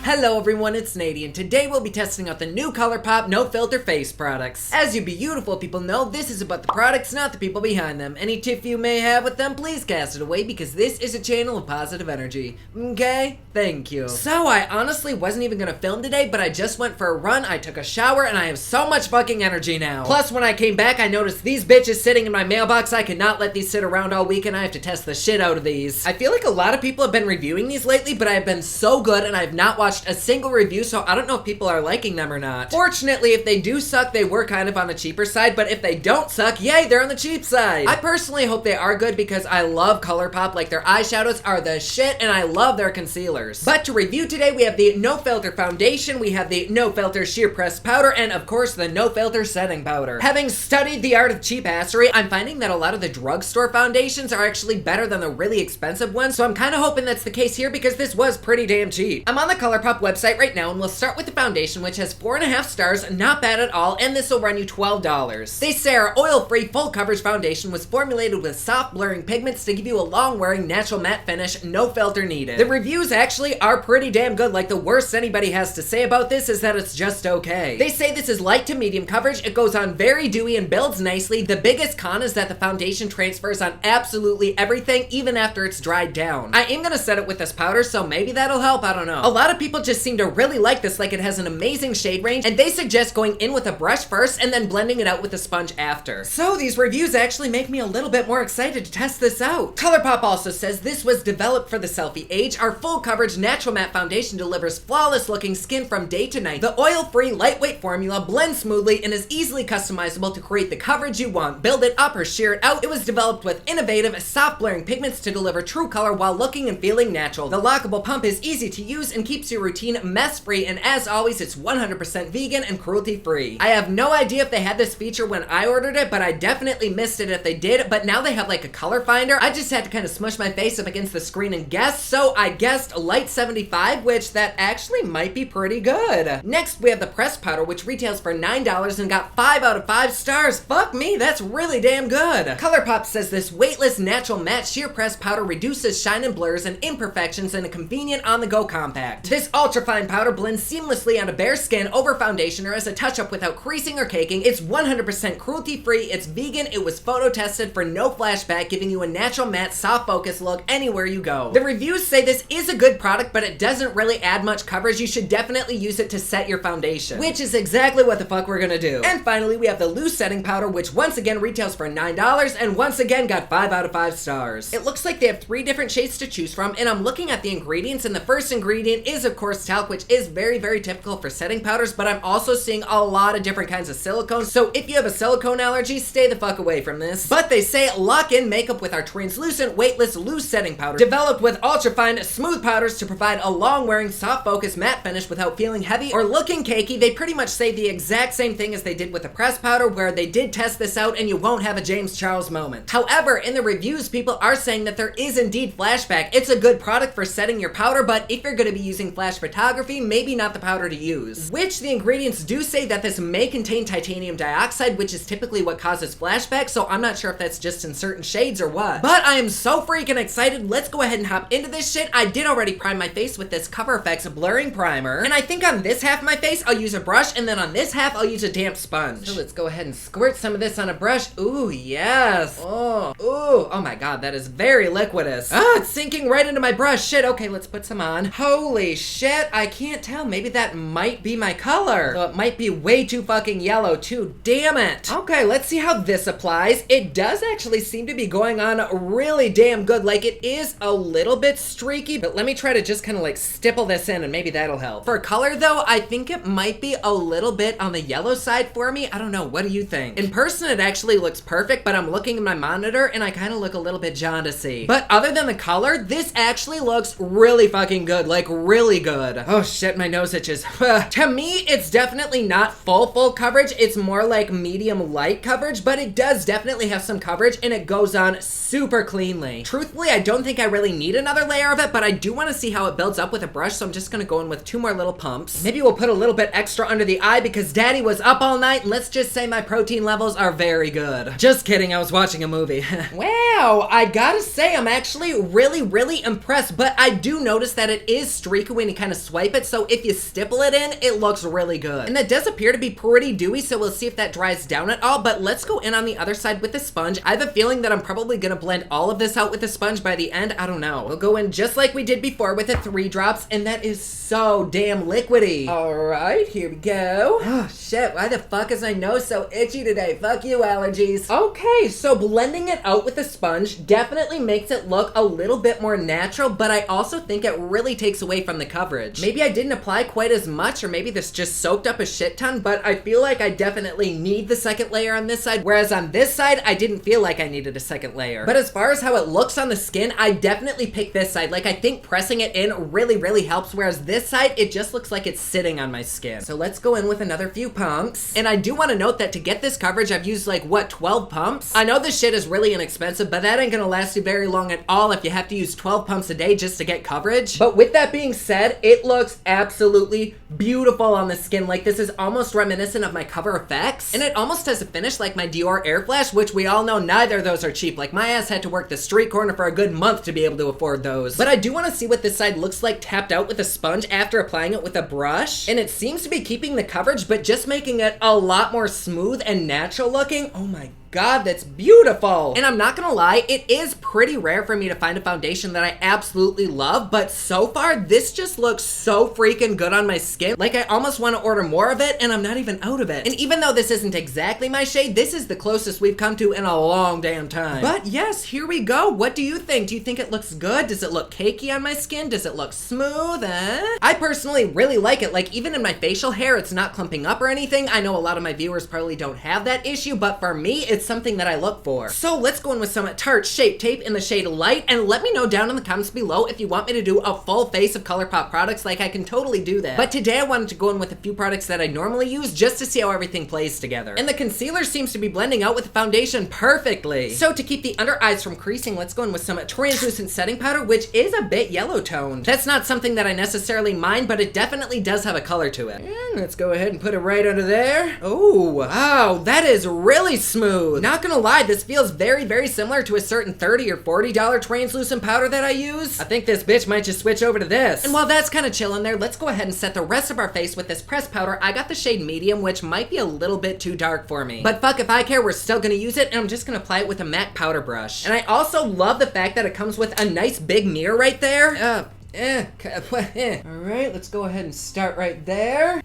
Hello everyone, it's Nady, and today we'll be testing out the new ColourPop No Filter Face products. As you beautiful people know, this is about the products, not the people behind them. Any tiff you may have with them, please cast it away because this is a channel of positive energy. Okay? Thank you. So I honestly wasn't even gonna film today, but I just went for a run, I took a shower, and I have so much fucking energy now. Plus, when I came back, I noticed these bitches sitting in my mailbox. I could not let these sit around all week, and I have to test the shit out of these. I feel like a lot of people have been reviewing these lately, but I have been so good, and I have not watched a single review, so I don't know if people are liking them or not. Fortunately, if they do suck, they were kind of on the cheaper side, but if they don't suck, yay, they're on the cheap side. I personally hope they are good because I love ColourPop, like their eyeshadows are the shit, and I love their concealers. But to review today, we have the No Filter Foundation, we have the No Filter Sheer Press Powder, and of course, the No Filter Setting Powder. Having studied the art of cheapassery, I'm finding that a lot of the drugstore foundations are actually better than the really expensive ones, so I'm kind of hoping that's the case here because this was pretty damn cheap. I'm on the ColourPop website right now, and we'll start with the foundation, which has 4.5 stars, not bad at all, and this will run you $12. They say our oil-free full coverage foundation was formulated with soft blurring pigments to give you a long-wearing natural matte finish, no filter needed. The reviews actually are pretty damn good. Like, the worst anybody has to say about this is that it's just okay. They say this is light to medium coverage, it goes on very dewy and builds nicely. The biggest con is that the foundation transfers on absolutely everything, even after it's dried down. I am gonna set it with this powder, so maybe that'll help, I don't know. A lot of people just seem to really like this, like it has an amazing shade range, and they suggest going in with a brush first and then blending it out with a sponge after. So these reviews actually make me a little bit more excited to test this out. ColourPop also says this was developed for the selfie age. Our full coverage natural matte foundation delivers flawless looking skin from day to night. The oil-free lightweight formula blends smoothly and is easily customizable to create the coverage you want. Build it up or sheer it out. It was developed with innovative soft blurring pigments to deliver true color while looking and feeling natural. The lockable pump is easy to use and keeps your routine mess-free, and as always, it's 100% vegan and cruelty-free. I have no idea if they had this feature when I ordered it, but I definitely missed it if they did, but now they have like a color finder. I just had to kind of smush my face up against the screen and guess, so I guessed light 75, which that actually might be pretty good. Next, we have the pressed powder, which retails for $9 and got 5 out of 5 stars. Fuck me, that's really damn good. ColourPop says this weightless natural matte sheer pressed powder reduces shine and blurs and imperfections in a convenient on-the-go compact. This ultra-fine powder blends seamlessly onto bare skin over foundation or as a touch-up without creasing or caking. It's 100% cruelty-free, it's vegan, it was photo-tested for no flashback, giving you a natural matte soft focus look anywhere you go. The reviews say this is a good product, but it doesn't really add much coverage. You should definitely use it to set your foundation, which is exactly what the fuck we're gonna do. And finally, we have the loose setting powder, which once again retails for $9 and once again got 5 out of 5 stars. It looks like they have 3 different shades to choose from, and I'm looking at the ingredients, and the first ingredient is of course talc, which is very, very typical for setting powders, but I'm also seeing a lot of different kinds of silicone, so if you have a silicone allergy, stay the fuck away from this. But they say lock in makeup with our translucent, weightless, loose setting powder, developed with ultra-fine, smooth powders to provide a long-wearing, soft-focus matte finish without feeling heavy or looking cakey. They pretty much say the exact same thing as they did with the pressed powder, where they did test this out and you won't have a James Charles moment. However, in the reviews, people are saying that there is indeed flashback. It's a good product for setting your powder, but if you're going to be using flash photography, maybe not the powder to use. Which the ingredients do say that this may contain titanium dioxide, which is typically what causes flashback, so I'm not sure if that's just in certain shades or what. But I am so freaking excited. Let's go ahead and hop into this shit. I did already prime my face with this Cover FX blurring primer, and I think on this half of my face, I'll use a brush, and then on this half, I'll use a damp sponge. So let's go ahead and squirt some of this on a brush. Ooh, yes. Oh my god, that is very liquidous. Ah, it's sinking right into my brush. Shit, okay, let's put some on. Holy shit, I can't tell. Maybe that might be my color. So it might be way too fucking yellow too. Damn it. Okay, let's see how this applies. It does actually seem to be going on really damn good. Like, it is a little bit streaky, but let me try to just kind of like stipple this in and maybe that'll help. For color though, I think it might be a little bit on the yellow side for me. I don't know, what do you think? In person, it actually looks perfect, but I'm looking at my monitor and I kind of look a little bit jaundicey. But other than the color, this actually looks really fucking good, like really good. Oh shit, my nose itches. To me, it's definitely not full coverage. It's more like medium light coverage, but it does definitely have some coverage and it goes on super cleanly. Truthfully, I don't think I really need another layer of it, but I do want to see how it builds up with a brush, so I'm just gonna go in with 2 more little pumps. Maybe we'll put a little bit extra under the eye because daddy was up all night, and let's just say my protein levels are very good. Just kidding, I was watching a movie. Wow, I gotta say, I'm actually really impressed, but I do notice that it is streaky when you kind of swipe it, so if you stipple it in, it looks really good. And that does appear to be pretty dewy, so we'll see if that dries down at all, but let's go in on the other side with the sponge. I have a feeling that I'm probably gonna blend all of this out with the sponge by the end. I don't know. We'll go in just like we did before with the 3 drops, and that is so damn liquidy. All right, here we go. Oh shit, why the fuck is my nose so itchy today? Fuck you, allergies. Okay, so blending it out with the sponge definitely makes it look a little bit more natural, but I also think it really takes away from the coverage. Maybe I didn't apply quite as much, or maybe this just soaked up a shit ton, but I feel like I definitely need the second layer on this side, whereas on this side, I didn't feel like I needed a second layer. But as far as how it looks on the skin, I definitely pick this side. Like, I think pressing it in really helps, whereas this side, it just looks like it's sitting on my skin. So let's go in with another few pumps. And I do want to note that to get this coverage, I've used like, what, 12 pumps? I know this shit is really inexpensive, but that ain't gonna last you very long at all if you have to use 12 pumps a day just to get coverage. But with that being said, it looks absolutely beautiful on the skin. Like, this is almost reminiscent of my Cover FX, and it almost has a finish like my Dior Air Flash, which we all know neither of those are cheap. Like, my ass had to work the street corner for a good month to be able to afford those. But I do want to see what this side looks like tapped out with a sponge after applying it with a brush, and it seems to be keeping the coverage but just making it a lot more smooth and natural looking. Oh my God, that's beautiful. And I'm not gonna lie, it is pretty rare for me to find a foundation that I absolutely love, but so far, this just looks so freaking good on my skin. Like, I almost want to order more of it, and I'm not even out of it. And even though this isn't exactly my shade, this is the closest we've come to in a long damn time. But yes, here we go. What do you think? Do you think it looks good? Does it look cakey on my skin? Does it look smooth? I personally really like it. Like, even in my facial hair, it's not clumping up or anything. I know a lot of my viewers probably don't have that issue, but for me, it's something that I look for. So let's go in with some Tarte Shape Tape in the shade Light, and let me know down in the comments below if you want me to do a full face of ColourPop products. Like, I can totally do that. But today I wanted to go in with a few products that I normally use just to see how everything plays together. And the concealer seems to be blending out with the foundation perfectly. So to keep the under eyes from creasing, let's go in with some translucent setting powder, which is a bit yellow toned. That's not something that I necessarily mind, but it definitely does have a color to it. And let's go ahead and put it right under there. Oh, wow, that is really smooth. Not gonna lie, this feels very similar to a certain $30 or $40 translucent powder that I use. I think this bitch might just switch over to this. And while that's kind of chilling there, let's go ahead and set the rest of our face with this pressed powder. I got the shade Medium, which might be a little bit too dark for me. But fuck if I care, we're still gonna use it, and I'm just gonna apply it with a MAC powder brush. And I also love the fact that it comes with a nice big mirror right there. Alright, let's go ahead and start right there.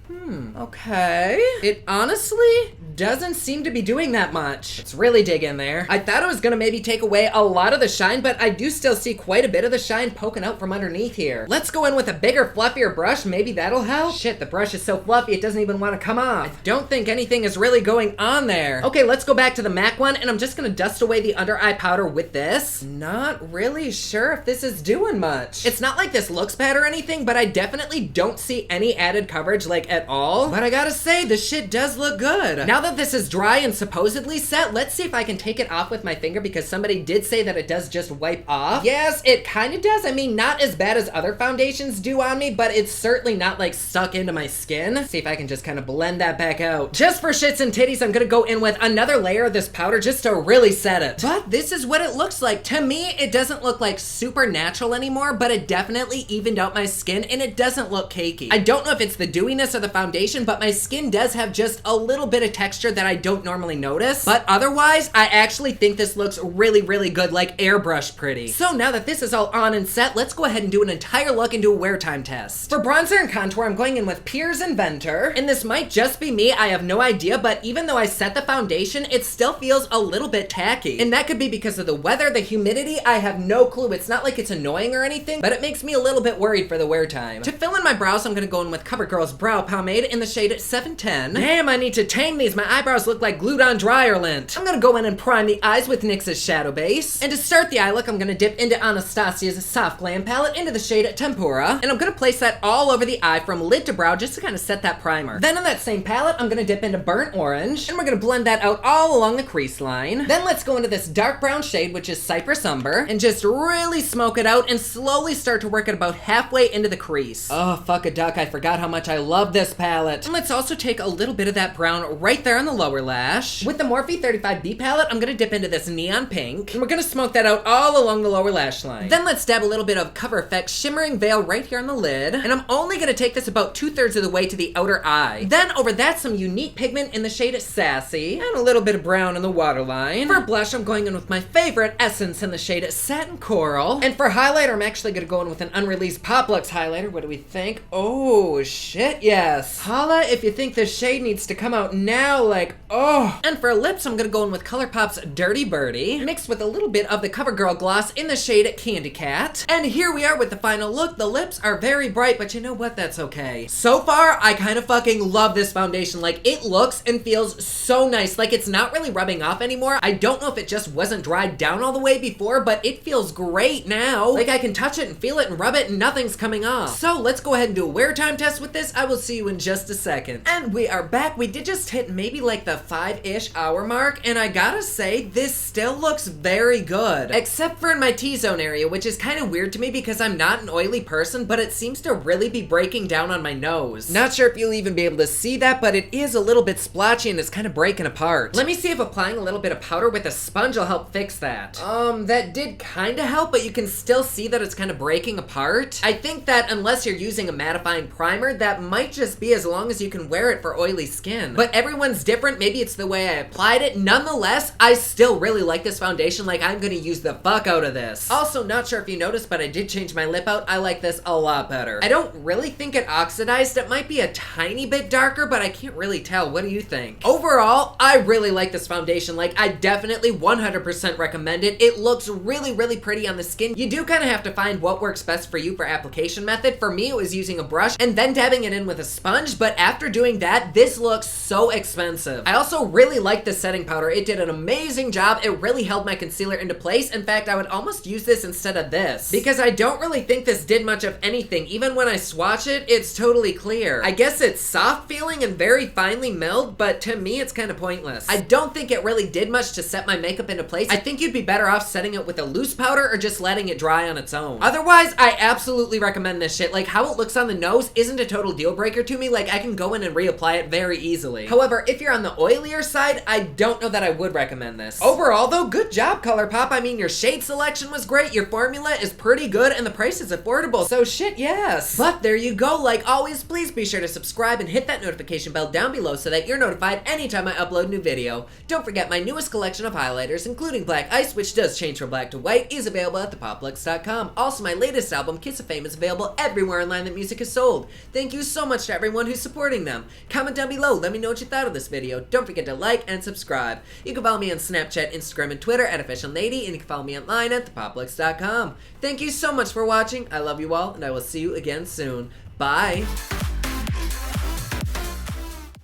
Okay. It honestly doesn't seem to be doing that much. Let's really dig in there. I thought it was gonna maybe take away a lot of the shine, but I do still see quite a bit of the shine poking out from underneath here. Let's go in with a bigger, fluffier brush. Maybe that'll help. Shit, the brush is so fluffy it doesn't even want to come off. I don't think anything is really going on there. Okay, let's go back to the MAC one, and I'm just gonna dust away the under eye powder with this. Not really sure if this is doing much. It's not like this looks bad or anything, but I definitely don't see any added coverage, like, at all. But I gotta say, this shit does look good. Now that this is dry and supposedly set, let's see if I can take it off with my finger, because somebody did say that it does just wipe off. Yes, it kind of does. I mean, not as bad as other foundations do on me, but it's certainly not, like, stuck into my skin. See if I can just kind of blend that back out. Just for shits and titties, I'm gonna go in with another layer of this powder just to really set it. But this is what it looks like. To me, it doesn't look like super natural anymore, but it definitely evened out my skin, and it doesn't look cakey. I don't know if it's the dewiness of the foundation, but my skin does have just a little bit of texture that I don't normally notice. But otherwise, I actually think this looks really good, like airbrush pretty. So now that this is all on and set, let's go ahead and do an entire look and do a wear time test. For bronzer and contour, I'm going in with Piers Inventor, and this might just be me, I have no idea, but even though I set the foundation, it still feels a little bit tacky. And that could be because of the weather, the humidity, I have no clue. It's not like it's annoying or anything, but it makes me a little bit worried for the wear time. To fill in my brows, I'm gonna go in with CoverGirl's Brow Pomade in the shade 710. Damn, I need to tame these. My eyebrows look like glued on dryer lint. I'm gonna go in and prime the eyes with NYX's Shadow Base. And to start the eye look, I'm gonna dip into Anastasia's Soft Glam palette into the shade Tempura. And I'm gonna place that all over the eye from lid to brow just to kind of set that primer. Then in that same palette, I'm gonna dip into Burnt Orange. And we're gonna blend that out all along the crease line. Then let's go into this dark brown shade, which is Cypress Umber. And just really smoke it out and slowly start to work it about halfway into the crease. Oh, fuck a duck. I forgot how much I love this palette. And let's also take a little bit of that brown right there on the lower lash. With the Morphe 35B palette, I'm gonna dip into this neon pink, and we're gonna smoke that out all along the lower lash line. Then let's dab a little bit of Cover FX Shimmering Veil right here on the lid, and I'm only gonna take this about 2/3 of the way to the outer eye. Then over that, some unique pigment in the shade Sassy, and a little bit of brown in the waterline. For blush, I'm going in with my favorite Essence in the shade Satin Coral. And for highlighter, I'm actually gonna go in with an unreleased PopLuxe highlighter. What do we think? Oh, shit, yes. Holla if you think this shade needs to come out now, like, oh. And for lips, I'm gonna go in with ColourPop's Dirty Birdie, mixed with a little bit of the CoverGirl gloss in the shade Candy Cat. And here we are with the final look. The lips are very bright, but you know what? That's okay. So far, I kind of fucking love this foundation. Like, it looks and feels so nice. Like, it's not really rubbing off anymore. I don't know if it just wasn't dried down all the way before, but it feels great now. Like, I can touch it and feel it and rub it and nothing's coming off. So let's go ahead and do a wear time test with this. I will see you in just a second. And we are back. We did just hit maybe like the 5-ish hour mark, and I gotta say, this still looks very good. Except for in my T-zone area, which is kind of weird to me because I'm not an oily person, but it seems to really be breaking down on my nose. Not sure if you'll even be able to see that, but it is a little bit splotchy and it's kind of breaking apart. Let me see if applying a little bit of powder with a sponge will help fix that. That did kind of help, but you can still see that it's kind of breaking apart. I think that unless you're using a mattifying primer, that might just be as long as you can wear it for oily skin. But everyone's different. Maybe it's the way I applied it. Nonetheless, I still really like this foundation. Like, I'm gonna use the fuck out of this. Also, not sure if you noticed, but I did change my lip out. I like this a lot better. I don't really think it oxidized. It might be a tiny bit darker, but I can't really tell. What do you think? Overall, I really like this foundation. Like, I definitely 100% recommend it. It looks really, really pretty on the skin. You do kind of have to find what works best for you for application method. For me, it was using a brush and then dabbing it in with a sponge, but after doing that, this looks so expensive. I also really like the setting powder. It did an amazing job. It really held my concealer into place. In fact, I would almost use this instead of this because I don't really think this did much of anything. Even when I swatch it, it's totally clear. I guess it's soft feeling and very finely milled, but to me, it's kind of pointless. I don't think it really did much to set my makeup into place. I think you'd be better off setting it with a loose powder or just letting it dry on its own. Otherwise, I absolutely recommend this shit. Like, how it looks on the nose isn't a total deal breaker to me. Like, I can go in and reapply it very easily. However, if you're on the oilier side, I don't know that I would recommend this. Overall, though, good job, ColourPop. I mean, your shade selection was great, your formula is pretty good, and the price is affordable, so shit, yes. But there you go. Like always, please be sure to subscribe and hit that notification bell down below so that you're notified anytime I upload a new video. Don't forget my newest collection of highlighters, including Black Ice, which does change from black to white, is available at thepopluxe.com. Also, my latest album, Kiss of Fame, is available everywhere online that music is sold. Thank you so much to everyone who's supporting them. Comment down below, let me know what you thought of this video. Don't forget to like and subscribe. You can follow me on Snapchat, Instagram, and Twitter at OfficialLady, and you can follow me online at thepopluxe.com. Thank you so much for watching. I love you all, and I will see you again soon. Bye!